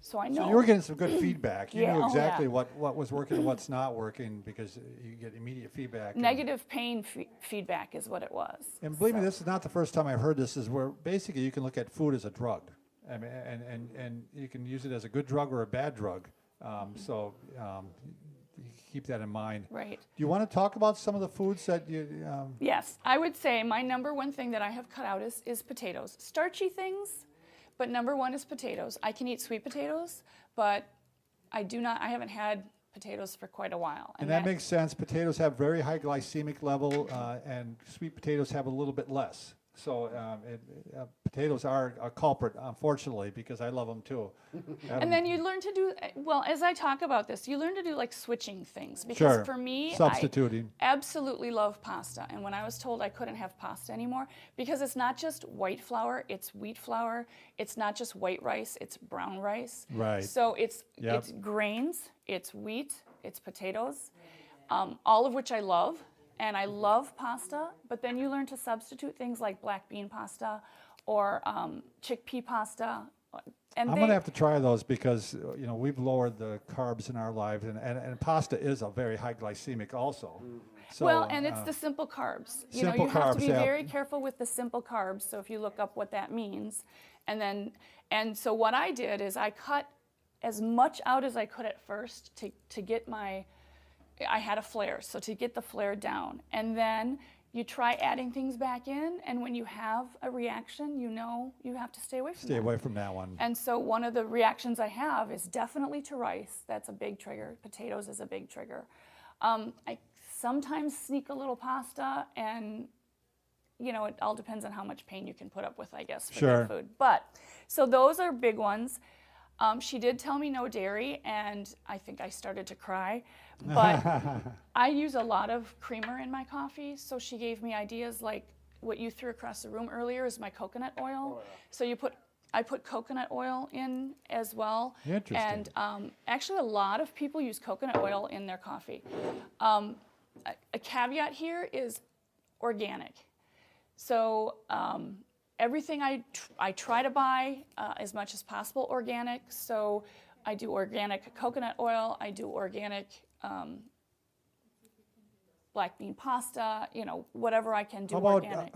So I know. So you were getting some good feedback. You Yeah, knew oh, exactly yeah. what was working and what's not working because you get immediate feedback. Negative pain feedback is what it was. And believe me, So- this is not the first time I've heard this. Is where basically you can look at food as a drug, I mean, and you can use it as a good drug or a bad drug. You keep that in mind. Right. Do you want to talk about some of the foods that you? Yes, I would say my number one thing that I have cut out is potatoes. Starchy things, but number one is potatoes. I can eat sweet potatoes, but I haven't had potatoes for quite a while. And that makes sense. Potatoes have very high glycemic level, and sweet potatoes have a little bit less. So potatoes are a culprit, unfortunately, because I love them too. And then you learn to do, well, as I talk about this, you learn to do like switching things. Because Sure. for me, Substituting. I absolutely love pasta. And when I was told I couldn't have pasta anymore, because it's not just white flour, it's wheat flour. It's not just white rice, it's brown rice. Right. So it's grains, it's wheat, it's potatoes, all of which I love. And I love pasta, but then you learn to substitute things like black bean pasta or chickpea pasta. And I'm going to have to try those because we've lowered the carbs in our lives, and pasta is a very high glycemic also. So, well, and it's the simple carbs. You simple have to carbs, be yeah. very careful with the simple carbs. So if you look up what that means, and so what I did is I cut as much out as I could at first to get I had a flare, so to get the flare down. And then you try adding things back in, and when you have a reaction, you know you have to stay away from that. Stay away from that one. And so one of the reactions I have is definitely to rice. That's a big trigger. Potatoes is a big trigger. I sometimes sneak a little pasta, and it all depends on how much pain you can put up with, I guess, for Sure. that food. But, so those are big ones. She did tell me no dairy, and I think I started to cry. But I use a lot of creamer in my coffee, so she gave me ideas like what you threw across the room earlier is my coconut oil. Oh, yeah. So I put coconut oil in as well. Interesting. And actually a lot of people use coconut oil in their coffee. A caveat here is organic. So everything I try to buy as much as possible organic. So I do organic coconut oil. I do organic black bean pasta. Whatever I can do How about organic.